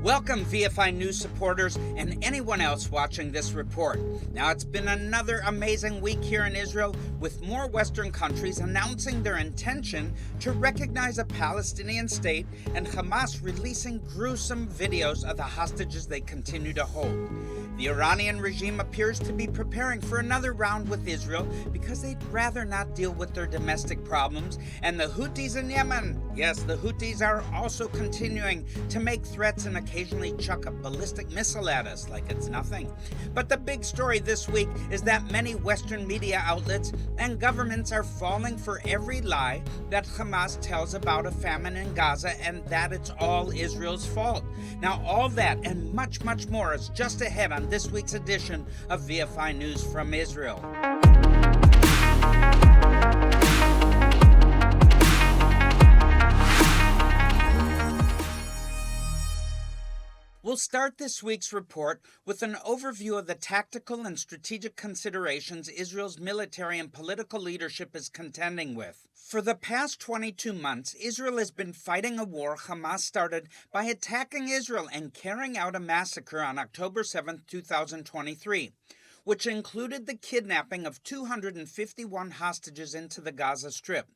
Welcome, VFI News supporters and anyone else watching this report. Now, it's been another amazing week here in Israel, with more Western countries announcing their intention to recognize a Palestinian state and Hamas releasing gruesome videos of the hostages they continue to hold. The Iranian regime appears to be preparing for another round with Israel because they'd rather not deal with their domestic problems. And the Houthis in Yemen, yes, the Houthis are also continuing to make threats and occasionally chuck a ballistic missile at us like it's nothing. But the big story this week is that many Western media outlets and governments are falling for every lie that Hamas tells about a famine in Gaza and that it's all Israel's fault. Now, all that and much, much more is just ahead on this week's edition of VFI News from Israel. We'll start this week's report with an overview of the tactical and strategic considerations Israel's military and political leadership is contending with. For the past 22 months, Israel has been fighting a war Hamas started by attacking Israel and carrying out a massacre on October 7, 2023, which included the kidnapping of 251 hostages into the Gaza Strip.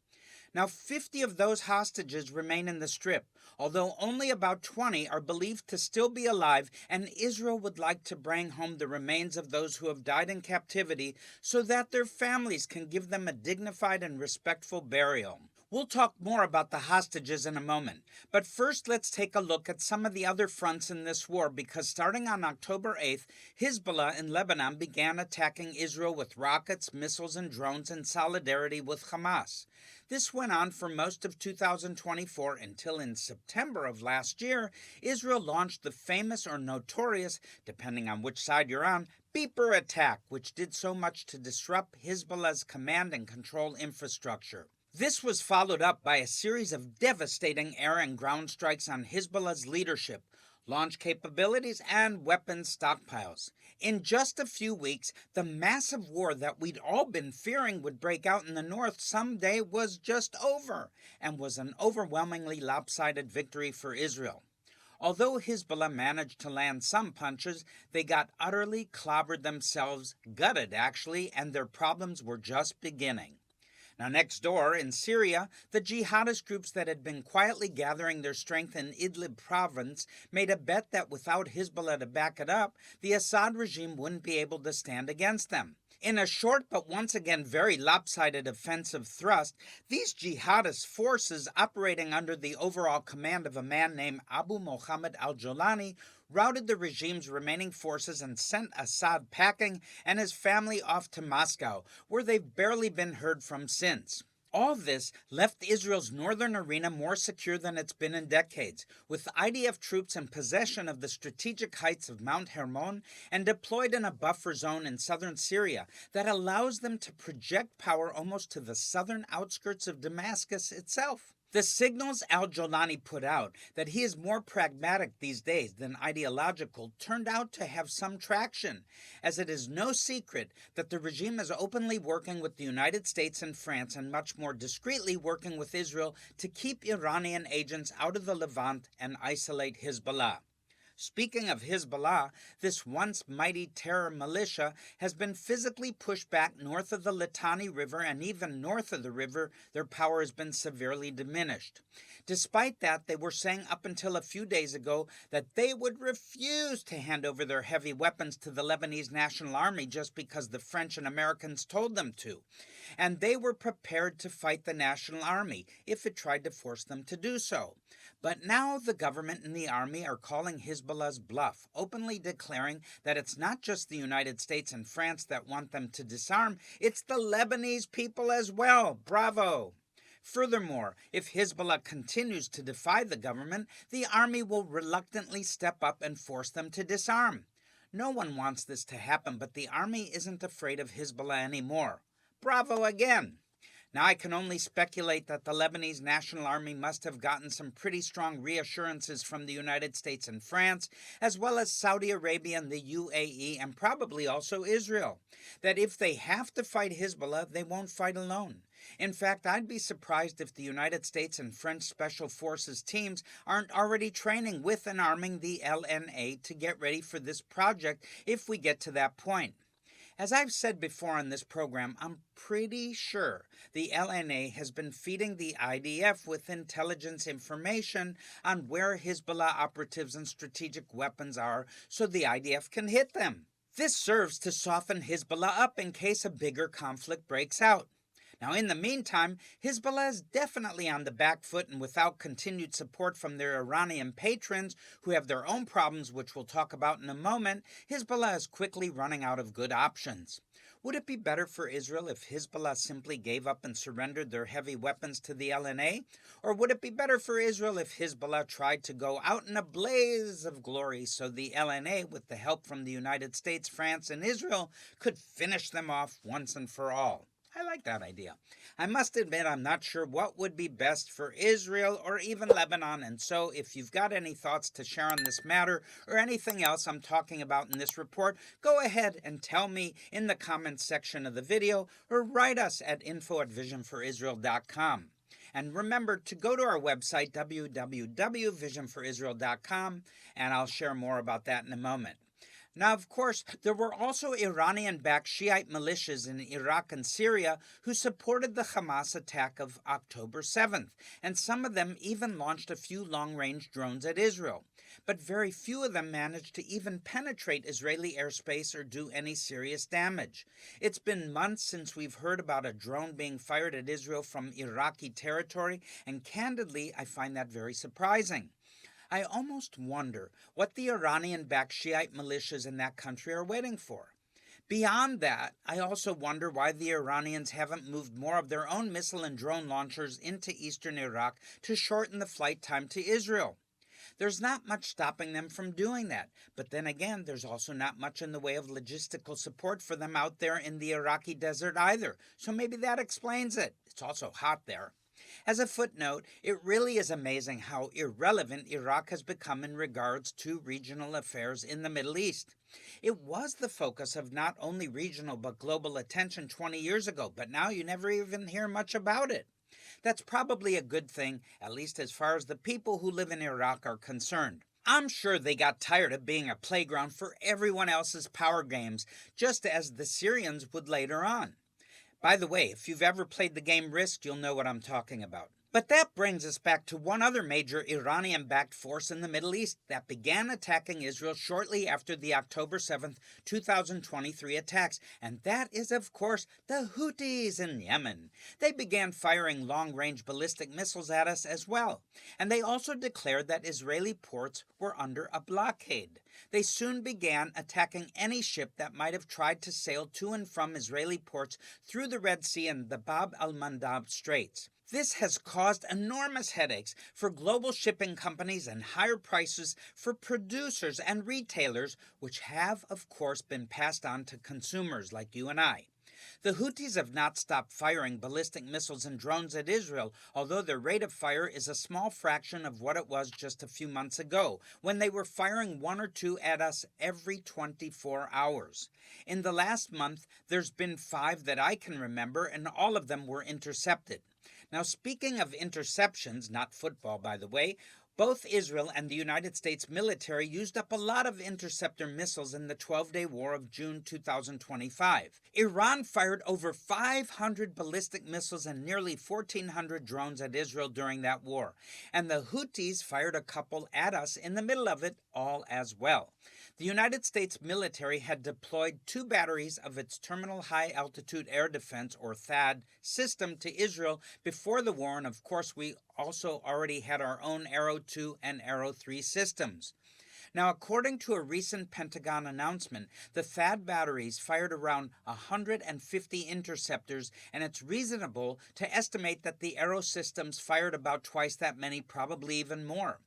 Now, 50 of those hostages remain in the Strip, although only about 20 are believed to still be alive, and Israel would like to bring home the remains of those who have died in captivity so that their families can give them a dignified and respectful burial. We'll talk more about the hostages in a moment, but first let's take a look at some of the other fronts in this war, because starting on October 8th, Hezbollah in Lebanon began attacking Israel with rockets, missiles, and drones in solidarity with Hamas. This went on for most of 2024 until in September of last year, Israel launched the famous or notorious, depending on which side you're on, beeper attack, which did so much to disrupt Hezbollah's command and control infrastructure. This was followed up by a series of devastating air and ground strikes on Hezbollah's leadership, launch capabilities, and weapons stockpiles. In just a few weeks, the massive war that we'd all been fearing would break out in the north someday was just over, and was an overwhelmingly lopsided victory for Israel. Although Hezbollah managed to land some punches, they got utterly clobbered themselves, gutted actually, and their problems were just beginning. Now, next door, in Syria, the jihadist groups that had been quietly gathering their strength in Idlib province made a bet that without Hezbollah to back it up, the Assad regime wouldn't be able to stand against them. In a short but once again very lopsided offensive thrust, these jihadist forces, operating under the overall command of a man named Abu Mohammed Al-Jolani, routed the regime's remaining forces and sent Assad packing and his family off to Moscow, where they've barely been heard from since. All this left Israel's northern arena more secure than it's been in decades, with IDF troops in possession of the strategic heights of Mount Hermon and deployed in a buffer zone in southern Syria that allows them to project power almost to the southern outskirts of Damascus itself. The signals Al-Jolani put out that he is more pragmatic these days than ideological turned out to have some traction, as it is no secret that the regime is openly working with the United States and France and much more discreetly working with Israel to keep Iranian agents out of the Levant and isolate Hezbollah. Speaking of Hezbollah, this once mighty terror militia has been physically pushed back north of the Litani River, and even north of the river, their power has been severely diminished. Despite that, they were saying up until a few days ago that they would refuse to hand over their heavy weapons to the Lebanese National Army just because the French and Americans told them to. And they were prepared to fight the National Army if it tried to force them to do so. But now the government and the army are calling Hezbollah's bluff, openly declaring that it's not just the United States and France that want them to disarm, it's the Lebanese people as well. Bravo! Furthermore, if Hezbollah continues to defy the government, the army will reluctantly step up and force them to disarm. No one wants this to happen, but the army isn't afraid of Hezbollah anymore. Bravo again! Now, I can only speculate that the Lebanese National Army must have gotten some pretty strong reassurances from the United States and France, as well as Saudi Arabia and the UAE, and probably also Israel, that if they have to fight Hezbollah, they won't fight alone. In fact, I'd be surprised if the United States and French Special Forces teams aren't already training with and arming the LNA to get ready for this project if we get to that point. As I've said before on this program, I'm pretty sure the LNA has been feeding the IDF with intelligence information on where Hezbollah operatives and strategic weapons are so the IDF can hit them. This serves to soften Hezbollah up in case a bigger conflict breaks out. Now, in the meantime, Hezbollah is definitely on the back foot, and without continued support from their Iranian patrons, who have their own problems, which we'll talk about in a moment, Hezbollah is quickly running out of good options. Would it be better for Israel if Hezbollah simply gave up and surrendered their heavy weapons to the LNA? Or would it be better for Israel if Hezbollah tried to go out in a blaze of glory so the LNA, with the help from the United States, France, and Israel, could finish them off once and for all? I like that idea. I must admit I'm not sure what would be best for Israel or even Lebanon, and so if you've got any thoughts to share on this matter or anything else I'm talking about in this report, go ahead and tell me in the comments section of the video or write us at info@visionforisrael.com. And remember to go to our website, www.visionforisrael.com, and I'll share more about that in a moment. Now, of course, there were also Iranian-backed Shiite militias in Iraq and Syria who supported the Hamas attack of October 7th, and some of them even launched a few long-range drones at Israel. But very few of them managed to even penetrate Israeli airspace or do any serious damage. It's been months since we've heard about a drone being fired at Israel from Iraqi territory, and candidly, I find that very surprising. I almost wonder what the Iranian-backed Shiite militias in that country are waiting for. Beyond that, I also wonder why the Iranians haven't moved more of their own missile and drone launchers into eastern Iraq to shorten the flight time to Israel. There's not much stopping them from doing that, but then again, there's also not much in the way of logistical support for them out there in the Iraqi desert either, so maybe that explains it. It's also hot there. As a footnote, it really is amazing how irrelevant Iraq has become in regards to regional affairs in the Middle East. It was the focus of not only regional but global attention 20 years ago, but now you never even hear much about it. That's probably a good thing, at least as far as the people who live in Iraq are concerned. I'm sure they got tired of being a playground for everyone else's power games, just as the Syrians would later on. By the way, if you've ever played the game Risk, you'll know what I'm talking about. But that brings us back to one other major Iranian-backed force in the Middle East that began attacking Israel shortly after the October 7th, 2023 attacks, and that is, of course, the Houthis in Yemen. They began firing long-range ballistic missiles at us as well, and they also declared that Israeli ports were under a blockade. They soon began attacking any ship that might have tried to sail to and from Israeli ports through the Red Sea and the Bab al-Mandab Straits. This has caused enormous headaches for global shipping companies and higher prices for producers and retailers, which have, of course, been passed on to consumers like you and I. The Houthis have not stopped firing ballistic missiles and drones at Israel, although their rate of fire is a small fraction of what it was just a few months ago, when they were firing one or two at us every 24 hours. In the last month, there's been 5 that I can remember, and all of them were intercepted. Now, speaking of interceptions, not football, by the way, both Israel and the United States military used up a lot of interceptor missiles in the 12-day war of June 2025. Iran fired over 500 ballistic missiles and nearly 1,400 drones at Israel during that war, and the Houthis fired a couple at us in the middle of it all as well. The United States military had deployed 2 batteries of its Terminal High Altitude Air Defense, or THAAD, system to Israel before the war, and of course we also already had our own Arrow 2 and Arrow 3 systems. Now, according to a recent Pentagon announcement, the THAAD batteries fired around 150 interceptors, and it's reasonable to estimate that the Arrow systems fired about twice that many, probably even more.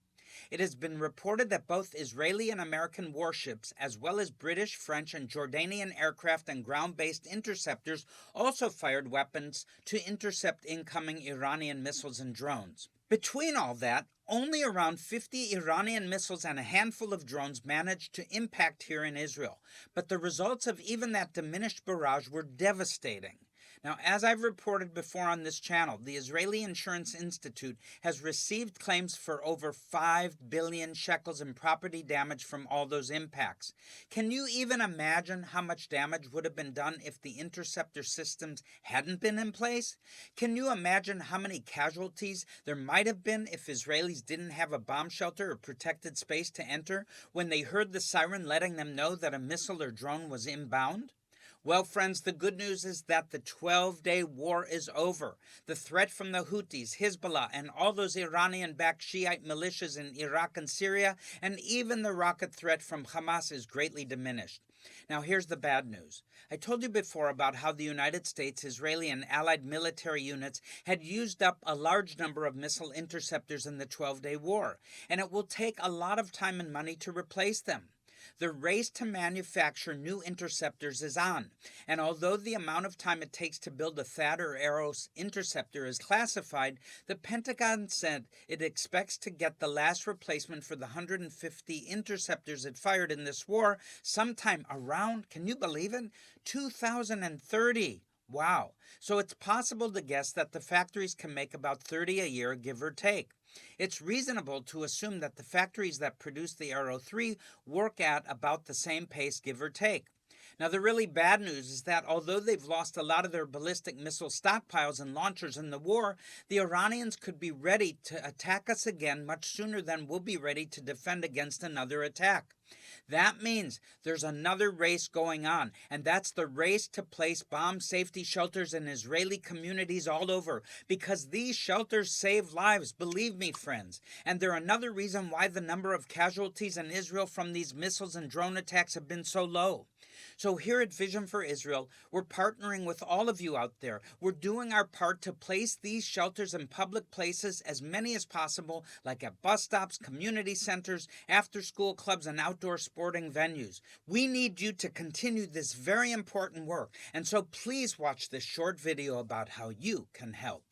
It has been reported that both Israeli and American warships, as well as British, French, and Jordanian aircraft and ground-based interceptors, also fired weapons to intercept incoming Iranian missiles and drones. Between all that, only around 50 Iranian missiles and a handful of drones managed to impact here in Israel, but the results of even that diminished barrage were devastating. Now, as I've reported before on this channel, the Israeli Insurance Institute has received claims for over 5 billion shekels in property damage from all those impacts. Can you even imagine how much damage would have been done if the interceptor systems hadn't been in place? Can you imagine how many casualties there might have been if Israelis didn't have a bomb shelter or protected space to enter when they heard the siren letting them know that a missile or drone was inbound? Well, friends, the good news is that the 12-day war is over. The threat from the Houthis, Hezbollah, and all those Iranian-backed Shiite militias in Iraq and Syria, and even the rocket threat from Hamas is greatly diminished. Now, here's the bad news. I told you before about how the United States, Israeli, and allied military units had used up a large number of missile interceptors in the 12-day war, and it will take a lot of time and money to replace them. The race to manufacture new interceptors is on, and although the amount of time it takes to build a THAAD or Arrows interceptor is classified, the Pentagon said it expects to get the last replacement for the 150 interceptors it fired in this war sometime around, can you believe it, 2030. Wow. So it's possible to guess that the factories can make about 30 a year, give or take. It's reasonable to assume that the factories that produce the Arrow 3 work at about the same pace, give or take. Now, the really bad news is that although they've lost a lot of their ballistic missile stockpiles and launchers in the war, the Iranians could be ready to attack us again much sooner than we'll be ready to defend against another attack. That means there's another race going on, and that's the race to place bomb safety shelters in Israeli communities all over, because these shelters save lives, believe me, friends. And they're another reason why the number of casualties in Israel from these missiles and drone attacks have been so low. So here at Vision for Israel, we're partnering with all of you out there. We're doing our part to place these shelters in public places, as many as possible, like at bus stops, community centers, after-school clubs, and outdoor sporting venues. We need you to continue this very important work, and so please watch this short video about how you can help.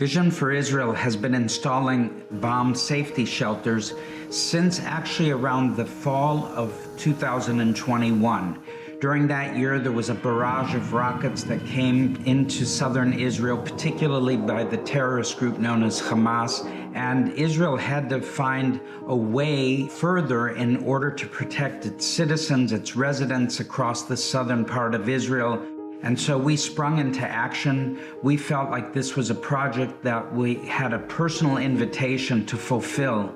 Vision for Israel has been installing bomb safety shelters since actually around the fall of 2021. During that year, there was a barrage of rockets that came into southern Israel, particularly by the terrorist group known as Hamas, and Israel had to find a way further in order to protect its citizens, its residents across the southern part of Israel. And so we sprung into action. We felt like this was a project that we had a personal invitation to fulfill.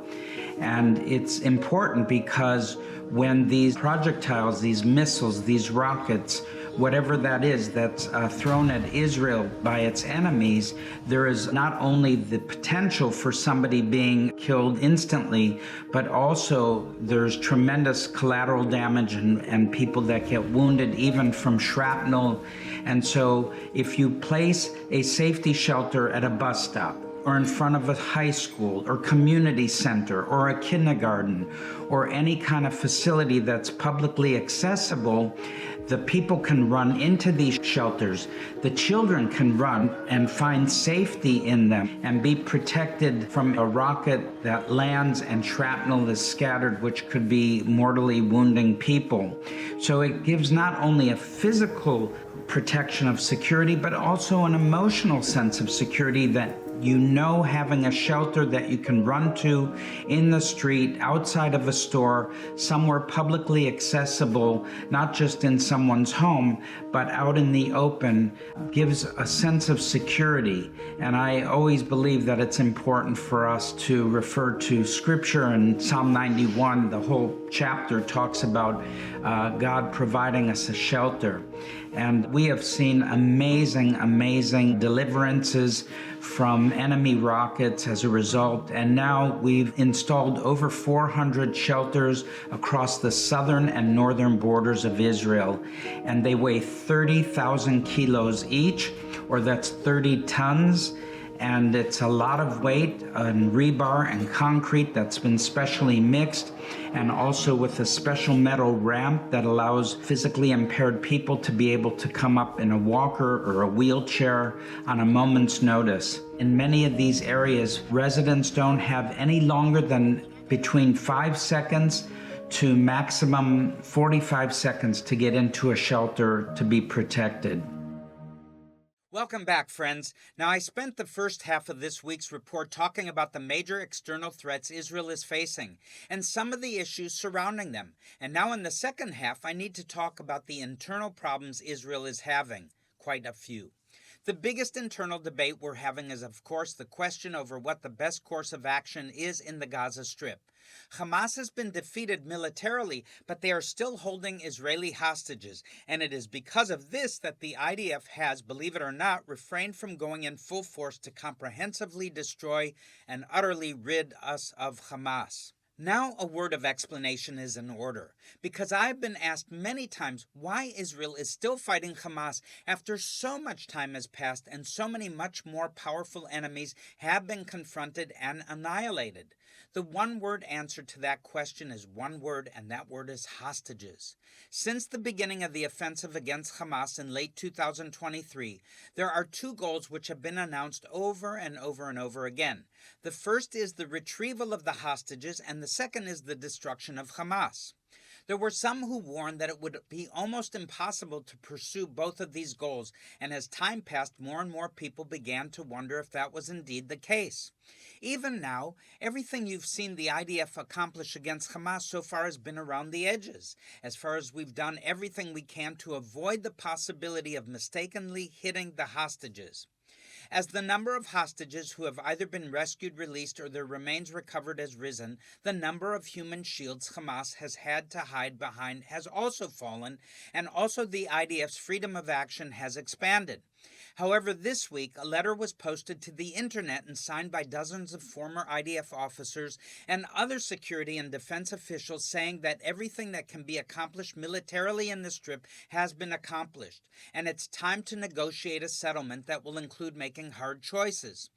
And it's important because when these projectiles, these missiles, these rockets, whatever that is that's thrown at Israel by its enemies, there is not only the potential for somebody being killed instantly, but also there's tremendous collateral damage and people that get wounded even from shrapnel. And so if you place a safety shelter at a bus stop, or in front of a high school or community center or a kindergarten or any kind of facility that's publicly accessible, the people can run into these shelters. The children can run and find safety in them and be protected from a rocket that lands and shrapnel is scattered, which could be mortally wounding people. So it gives not only a physical protection of security, but also an emotional sense of security that You know, having a shelter that you can run to in the street, outside of a store, somewhere publicly accessible, not just in someone's home, but out in the open, gives a sense of security. And I always believe that it's important for us to refer to Scripture. In Psalm 91, the whole chapter talks about God providing us a shelter. And we have seen amazing deliverances from enemy rockets as a result. And now we've installed over 400 shelters across the southern and northern borders of Israel. And they weigh 30,000 kilos each, or that's 30 tons. And it's a lot of weight on rebar and concrete that's been specially mixed, and also with a special metal ramp that allows physically impaired people to be able to come up in a walker or a wheelchair on a moment's notice. In many of these areas, residents don't have any longer than between 5 seconds to maximum 45 seconds to get into a shelter to be protected. Welcome back, friends. Now, I spent the first half of this week's report talking about the major external threats Israel is facing and some of the issues surrounding them. And now in the second half, I need to talk about the internal problems Israel is having. Quite a few. The biggest internal debate we're having is, of course, the question over what the best course of action is in the Gaza Strip. Hamas has been defeated militarily, but they are still holding Israeli hostages, and it is because of this that the IDF has, believe it or not, refrained from going in full force to comprehensively destroy and utterly rid us of Hamas. Now a word of explanation is in order, because I've been asked many times why Israel is still fighting Hamas after so much time has passed and so many much more powerful enemies have been confronted and annihilated. The one-word answer to that question is one word, and that word is hostages. Since the beginning of the offensive against Hamas in late 2023, there are two goals which have been announced over and over and over again. The first is the retrieval of the hostages, and the second is the destruction of Hamas. There were some who warned that it would be almost impossible to pursue both of these goals, and as time passed, more and more people began to wonder if that was indeed the case. Even now, everything you've seen the IDF accomplish against Hamas so far has been around the edges, as far as we've done everything we can to avoid the possibility of mistakenly hitting the hostages. As the number of hostages who have either been rescued, released, or their remains recovered has risen, the number of human shields Hamas has had to hide behind has also fallen, and also the IDF's freedom of action has expanded. However, this week, a letter was posted to the internet and signed by dozens of former IDF officers and other security and defense officials saying that everything that can be accomplished militarily in the Strip has been accomplished, and it's time to negotiate a settlement that will include making hard choices.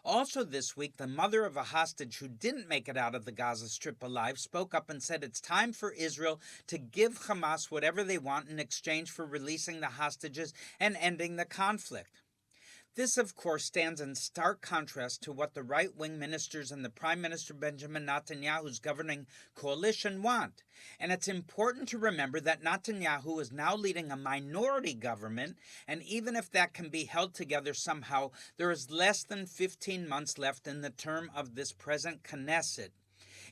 Also this week, the mother of a hostage who didn't make it out of the Gaza Strip alive spoke up and said it's time for Israel to give Hamas whatever they want in exchange for releasing the hostages and ending the conflict. This, of course, stands in stark contrast to what the right-wing ministers and the Prime Minister Benjamin Netanyahu's governing coalition want. And it's important to remember that Netanyahu is now leading a minority government, and even if that can be held together somehow, there is less than 15 months left in the term of this present Knesset.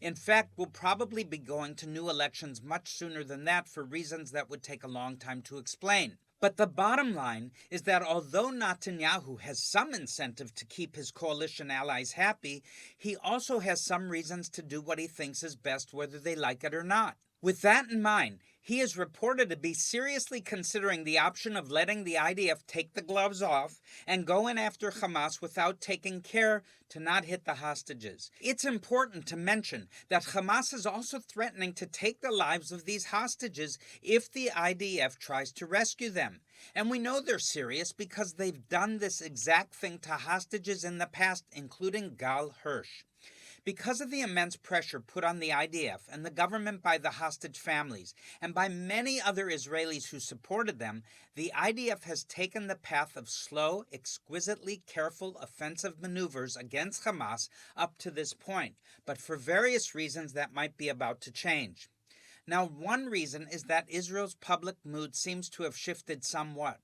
In fact, we'll probably be going to new elections much sooner than that for reasons that would take a long time to explain. But the bottom line is that although Netanyahu has some incentive to keep his coalition allies happy, he also has some reasons to do what he thinks is best, whether they like it or not. With that in mind, he is reported to be seriously considering the option of letting the IDF take the gloves off and go in after Hamas without taking care to not hit the hostages. It's important to mention that Hamas is also threatening to take the lives of these hostages if the IDF tries to rescue them. And we know they're serious because they've done this exact thing to hostages in the past, including Gal Hirsch. Because of the immense pressure put on the IDF and the government by the hostage families and by many other Israelis who supported them, the IDF has taken the path of slow, exquisitely careful offensive maneuvers against Hamas up to this point, but for various reasons that might be about to change. Now, one reason is that Israel's public mood seems to have shifted somewhat.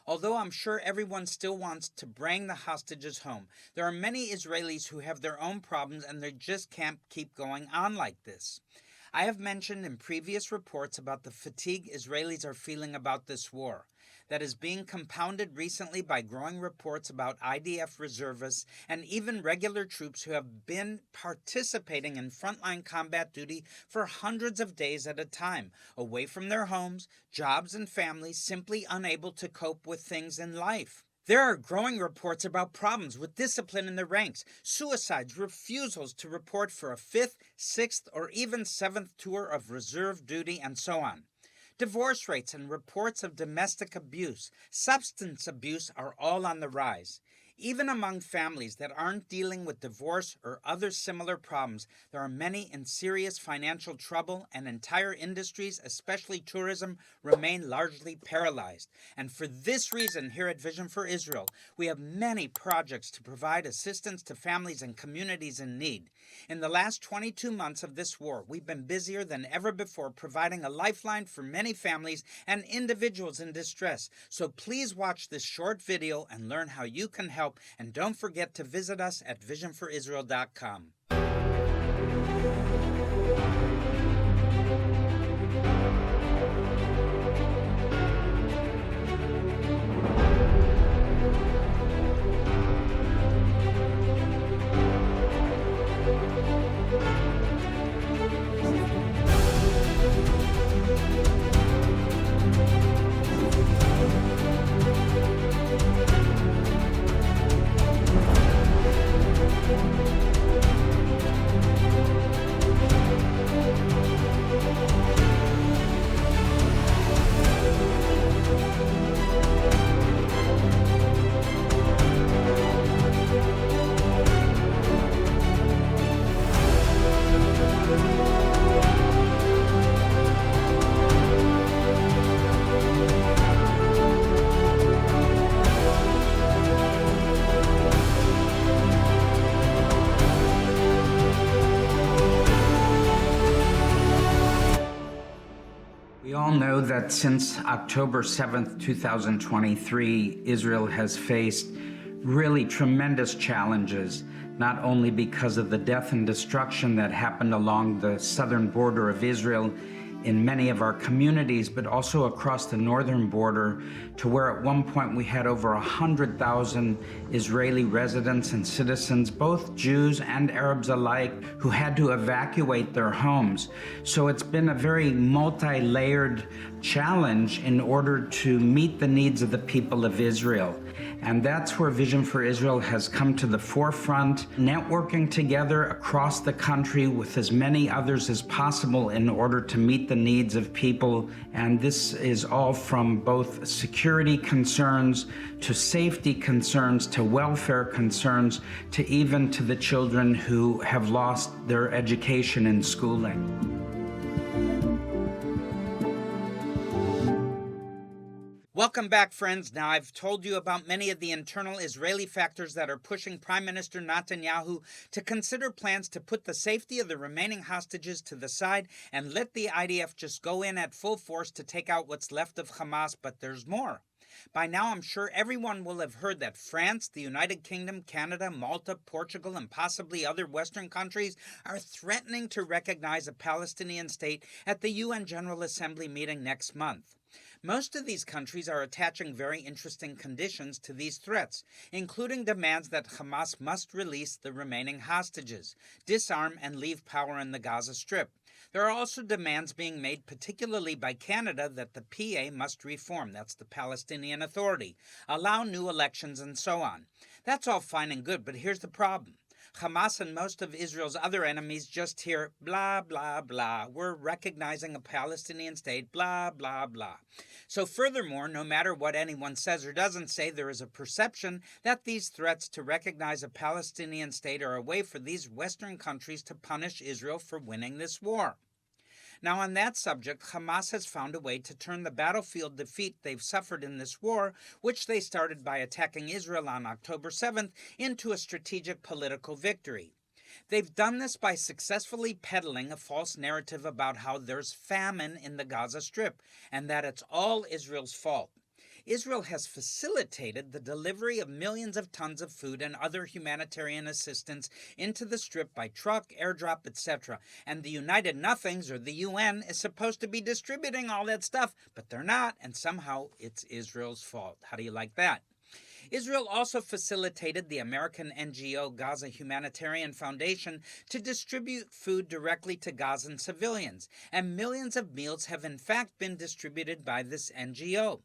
Although I'm sure everyone still wants to bring the hostages home, there are many Israelis who have their own problems and they just can't keep going on like this. I have mentioned in previous reports about the fatigue Israelis are feeling about this war. That is being compounded recently by growing reports about IDF reservists and even regular troops who have been participating in frontline combat duty for hundreds of days at a time, away from their homes, jobs, and families, simply unable to cope with things in life. There are growing reports about problems with discipline in the ranks, suicides, refusals to report for a 5th, 6th, or even 7th tour of reserve duty, and so on. Divorce rates and reports of domestic abuse, substance abuse are all on the rise. Even among families that aren't dealing with divorce or other similar problems, there are many in serious financial trouble, and entire industries, especially tourism, remain largely paralyzed. And for this reason, here at Vision for Israel, we have many projects to provide assistance to families and communities in need. In the last 22 months of this war, we've been busier than ever before providing a lifeline for many families and individuals in distress. So please watch this short video and learn how you can help. And don't forget to visit us at visionforisrael.com. We all know that since October 7th, 2023, Israel has faced really tremendous challenges, not only because of the death and destruction that happened along the southern border of Israel in many of our communities, but also across the northern border, to where at one point we had over 100,000 Israeli residents and citizens, both Jews and Arabs alike, who had to evacuate their homes. So it's been a very multi-layered challenge in order to meet the needs of the people of Israel. And that's where Vision for Israel has come to the forefront, networking together across the country with as many others as possible in order to meet the needs of people. And this is all from both security concerns to safety concerns to welfare concerns to even to the children who have lost their education and schooling. Welcome back, friends. Now, I've told you about many of the internal Israeli factors that are pushing Prime Minister Netanyahu to consider plans to put the safety of the remaining hostages to the side and let the IDF just go in at full force to take out what's left of Hamas, but there's more. By now, I'm sure everyone will have heard that France, the United Kingdom, Canada, Malta, Portugal, and possibly other Western countries are threatening to recognize a Palestinian state at the UN General Assembly meeting next month. Most of these countries are attaching very interesting conditions to these threats, including demands that Hamas must release the remaining hostages, disarm, and leave power in the Gaza Strip. There are also demands being made, particularly by Canada, that the PA must reform, that's the Palestinian Authority, allow new elections, and so on. That's all fine and good, but here's the problem. Hamas and most of Israel's other enemies just hear blah, blah, blah. We're recognizing a Palestinian state, blah, blah, blah. So furthermore, no matter what anyone says or doesn't say, there is a perception that these threats to recognize a Palestinian state are a way for these Western countries to punish Israel for winning this war. Now, on that subject, Hamas has found a way to turn the battlefield defeat they've suffered in this war, which they started by attacking Israel on October 7th, into a strategic political victory. They've done this by successfully peddling a false narrative about how there's famine in the Gaza Strip and that it's all Israel's fault. Israel has facilitated the delivery of millions of tons of food and other humanitarian assistance into the Strip by truck, airdrop, etc. And the United Nothings, or the UN, is supposed to be distributing all that stuff, but they're not, and somehow it's Israel's fault. How do you like that? Israel also facilitated the American NGO Gaza Humanitarian Foundation to distribute food directly to Gazan civilians, and millions of meals have in fact been distributed by this NGO.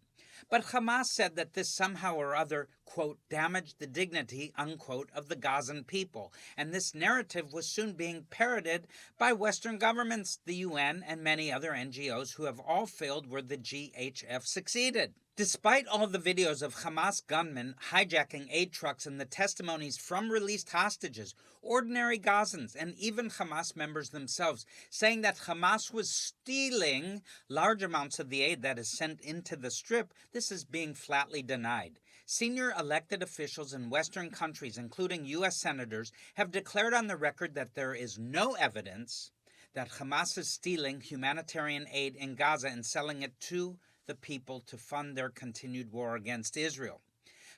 But Hamas said that this somehow or other, quote, damaged the dignity, unquote, of the Gazan people. And this narrative was soon being parroted by Western governments, the UN, and many other NGOs who have all failed where the GHF succeeded. Despite all the videos of Hamas gunmen hijacking aid trucks and the testimonies from released hostages, ordinary Gazans, and even Hamas members themselves saying that Hamas was stealing large amounts of the aid that is sent into the Strip, this is being flatly denied. Senior elected officials in Western countries, including U.S. senators, have declared on the record that there is no evidence that Hamas is stealing humanitarian aid in Gaza and selling it to the people to fund their continued war against Israel.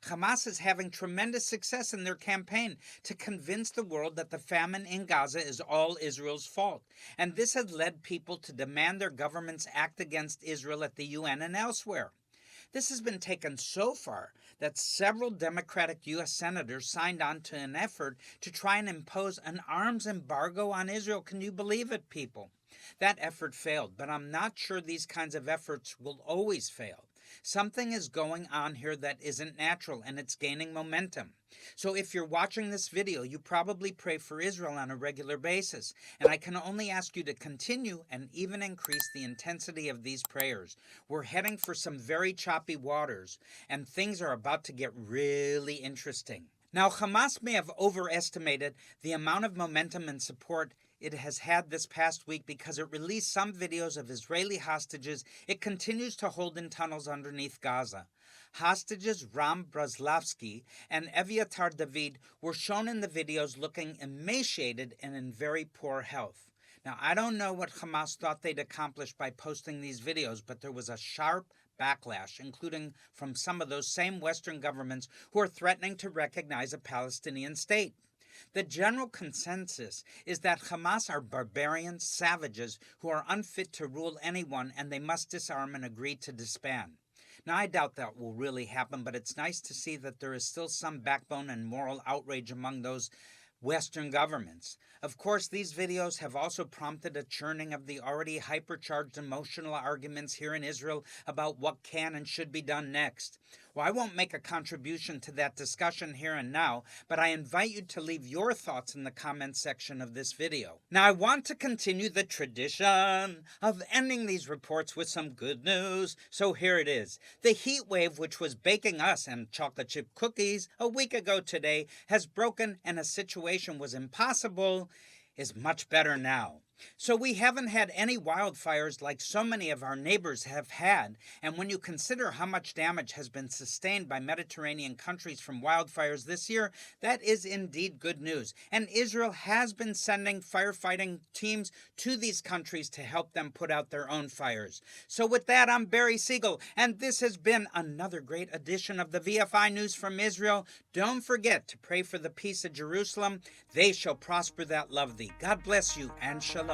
Hamas is having tremendous success in their campaign to convince the world that the famine in Gaza is all Israel's fault, and this has led people to demand their governments act against Israel at the UN and elsewhere. This has been taken so far that several Democratic U.S. senators signed on to an effort to try and impose an arms embargo on Israel. Can you believe it, people? That effort failed, but I'm not sure these kinds of efforts will always fail. Something is going on here that isn't natural, and it's gaining momentum. So if you're watching this video, you probably pray for Israel on a regular basis, and I can only ask you to continue and even increase the intensity of these prayers. We're heading for some very choppy waters, and things are about to get really interesting. Now, Hamas may have overestimated the amount of momentum and support it has had this past week because it released some videos of Israeli hostages it continues to hold in tunnels underneath Gaza. Hostages Ram Brazlavsky and Eviatar David were shown in the videos looking emaciated and in very poor health. Now, I don't know what Hamas thought they'd accomplish by posting these videos, but there was a sharp backlash, including from some of those same Western governments who are threatening to recognize a Palestinian state. The general consensus is that Hamas are barbarian savages who are unfit to rule anyone, and they must disarm and agree to disband. Now, I doubt that will really happen, but it's nice to see that there is still some backbone and moral outrage among those Western governments. Of course, these videos have also prompted a churning of the already hypercharged emotional arguments here in Israel about what can and should be done next. Well, I won't make a contribution to that discussion here and now, but I invite you to leave your thoughts in the comments section of this video. Now, I want to continue the tradition of ending these reports with some good news, so here it is. The heat wave, which was baking us and chocolate chip cookies a week ago today, has broken, and a situation was impossible is much better now. So we haven't had any wildfires like so many of our neighbors have had, and when you consider how much damage has been sustained by Mediterranean countries from wildfires this year, that is indeed good news. And Israel has been sending firefighting teams to these countries to help them put out their own fires. So with that, I'm Barry Siegel, and this has been another great edition of the VFI News from Israel. Don't forget to pray for the peace of Jerusalem. They shall prosper that love thee. God bless you, and shalom.